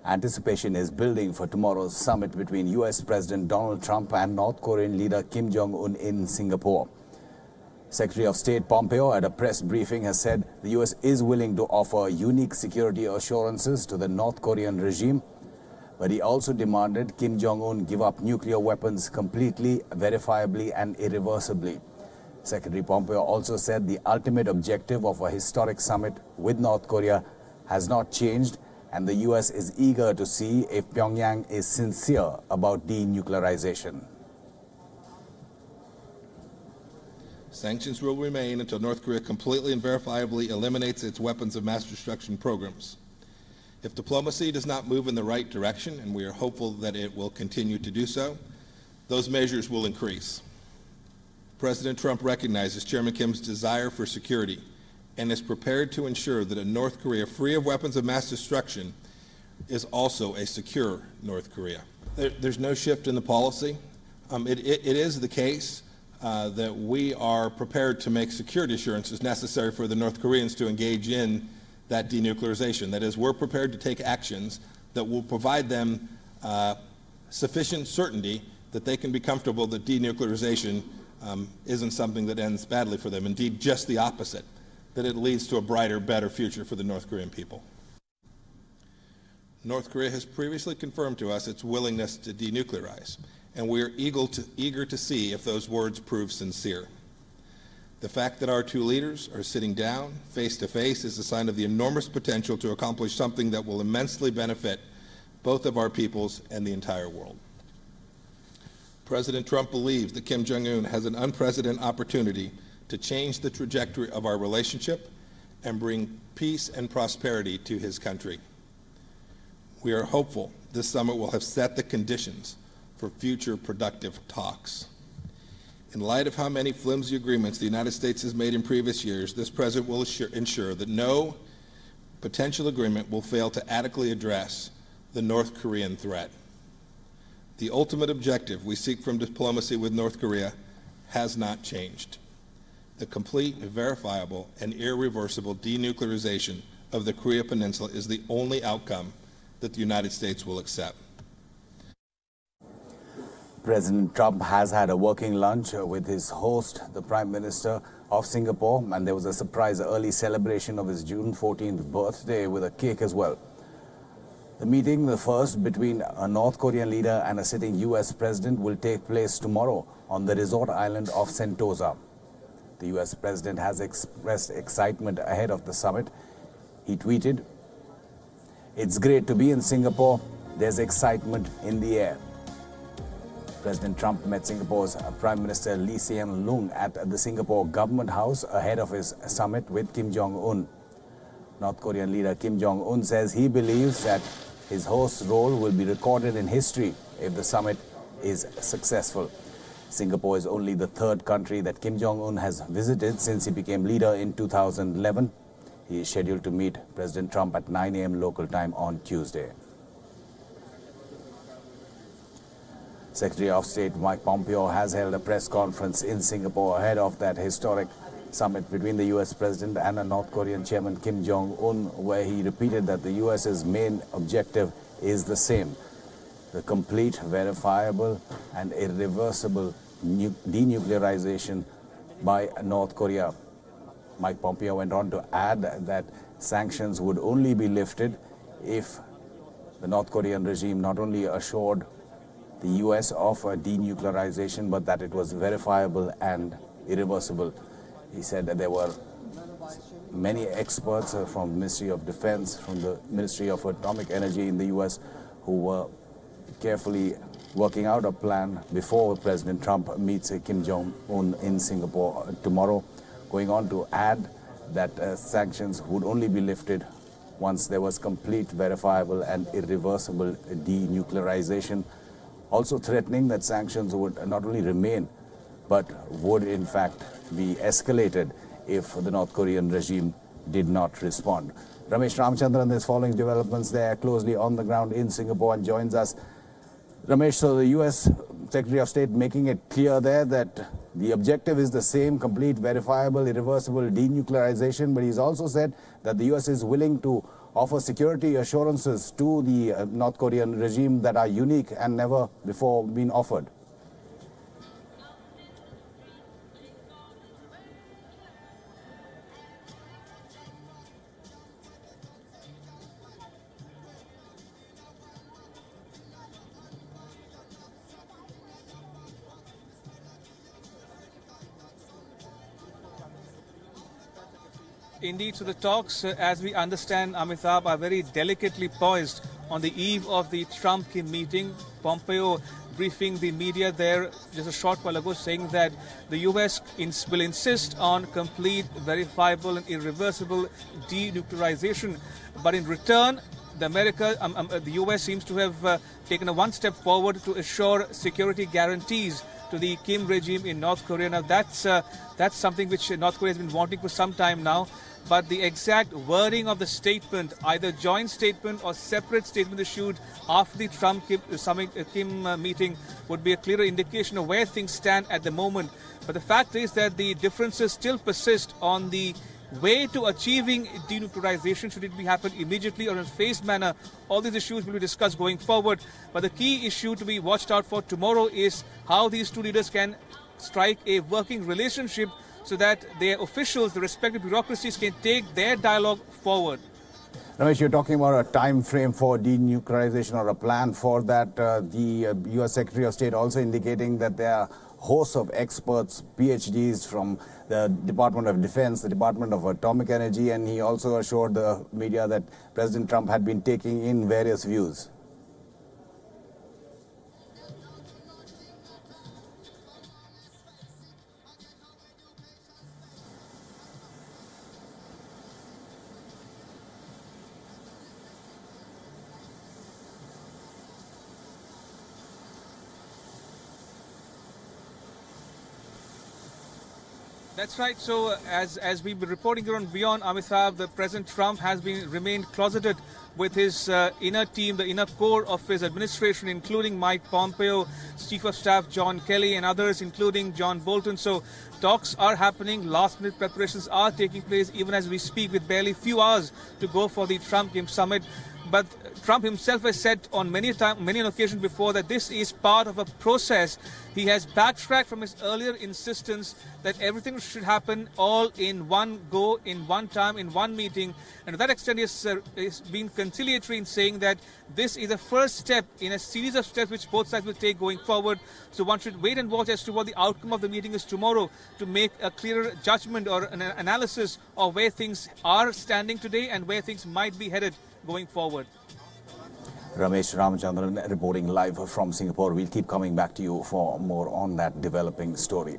Anticipation is building for tomorrow's summit between US President Donald Trump and North Korean leader Kim Jong-un in Singapore. Secretary of State Pompeo at a press briefing has said the US is willing to offer unique security assurances to the North Korean regime, but he also demanded Kim Jong-un give up nuclear weapons completely, verifiably and irreversibly. Secretary Pompeo also said the ultimate objective of a historic summit with North Korea has not changed, and the US is eager to see if Pyongyang is sincere about denuclearization. Sanctions will remain until North Korea completely and verifiably eliminates its weapons of mass destruction programs. If diplomacy does not move in the right direction, and we are hopeful that it will continue to do so, those measures will increase. President Trump recognizes Chairman Kim's desire for security and is prepared to ensure that a North Korea free of weapons of mass destruction is also a secure North Korea. There's no shift in the policy. It is the case that we are prepared to make security assurances necessary for the North Koreans to engage in that denuclearization. That is, we're prepared to take actions that will provide them sufficient certainty that they can be comfortable that denuclearization isn't something that ends badly for them. Indeed, just the opposite, that it leads to a brighter, better future for the North Korean people. North Korea has previously confirmed to us its willingness to denuclearize, and we are eager to see if those words prove sincere. The fact that our two leaders are sitting down face to face is a sign of the enormous potential to accomplish something that will immensely benefit both of our peoples and the entire world. President Trump believes that Kim Jong-un has an unprecedented opportunity to change the trajectory of our relationship and bring peace and prosperity to his country. We are hopeful this summit will have set the conditions for future productive talks. In light of how many flimsy agreements the United States has made in previous years, this president will ensure that no potential agreement will fail to adequately address the North Korean threat. The ultimate objective we seek from diplomacy with North Korea has not changed. The complete, verifiable, and irreversible denuclearization of the Korea Peninsula is the only outcome that the United States will accept. President Trump has had a working lunch with his host, the Prime Minister of Singapore, and there was a surprise early celebration of his June 14th birthday with a cake as well. The meeting, the first between a North Korean leader and a sitting US president, will take place tomorrow on the resort island of Sentosa. The US president has expressed excitement ahead of the summit. He tweeted, "It's great to be in Singapore. There's excitement in the air." President Trump met Singapore's Prime Minister Hsien Loong at the Singapore Government House ahead of his summit with Kim Jong-un. North Korean leader Kim Jong-un says he believes that his host's role will be recorded in history if the summit is successful. Singapore is only the third country that Kim Jong-un has visited since he became leader in 2011. He is scheduled to meet President Trump at 9 a.m. local time on Tuesday. Secretary of State Mike Pompeo has held a press conference in Singapore ahead of that historic summit between the US President and a North Korean Chairman Kim Jong-un, where he repeated that the US's main objective is the same: the complete, verifiable and irreversible denuclearization by North Korea. Mike Pompeo went on to add that sanctions would only be lifted if the North Korean regime not only assured the US of denuclearization, but that it was verifiable and irreversible. He said that there were many experts from the Ministry of Defense, from the Ministry of Atomic Energy in the US, who were carefully working out a plan before President Trump meets Kim Jong-un in Singapore tomorrow, going on to add that sanctions would only be lifted once there was complete, verifiable and irreversible denuclearization, also threatening that sanctions would not only remain, but would in fact be escalated if the North Korean regime did not respond. Ramesh Ramachandran is following developments there closely on the ground in Singapore and joins us. Ramesh, so the US Secretary of State making it clear there that the objective is the same: complete, verifiable, irreversible denuclearization, but he's also said that the US is willing to offer security assurances to the North Korean regime that are unique and never before been offered. Indeed, so the talks, as we understand, Amitabh, are very delicately poised on the eve of the Trump-Kim meeting. Pompeo briefing the media there just a short while ago, saying that the U.S. will insist on complete, verifiable and irreversible denuclearization. But in return, the U.S. seems to have taken a one step forward to assure security guarantees to the Kim regime in North Korea. Now, that's something which North Korea has been wanting for some time now. But the exact wording of the statement, either joint statement or separate statement issued after the Trump-Kim meeting, would be a clearer indication of where things stand at the moment. But the fact is that the differences still persist on the way to achieving denuclearization. Should it be happen immediately or in a phased manner? All these issues will be discussed going forward. But the key issue to be watched out for tomorrow is how these two leaders can strike a working relationship so that their officials, the respective bureaucracies, can take their dialogue forward. Ramesh, you're talking about a time frame for denuclearization or a plan for that. The U.S. Secretary of State also indicating that there are hosts of experts, PhDs from the Department of Defense, the Department of Atomic Energy, and he also assured the media that President Trump had been taking in various views. That's right. So as we've been reporting here on WION, Amitabh, the President Trump has remained closeted with his inner team, the inner core of his administration, including Mike Pompeo, Chief of Staff John Kelly, and others, including John Bolton. So talks are happening. Last-minute preparations are taking place even as we speak, with barely few hours to go for the Trump-Kim summit. But Trump himself has said on many occasions before that this is part of a process. He has backtracked from his earlier insistence that everything should happen all in one go, in one time, in one meeting. And to that extent, he has been conciliatory in saying that this is a first step in a series of steps which both sides will take going forward. So one should wait and watch as to what the outcome of the meeting is tomorrow to make a clearer judgment or an analysis of where things are standing today and where things might be headed going forward. Ramesh Ramachandran reporting live from Singapore. We'll keep coming back to you for more on that developing story.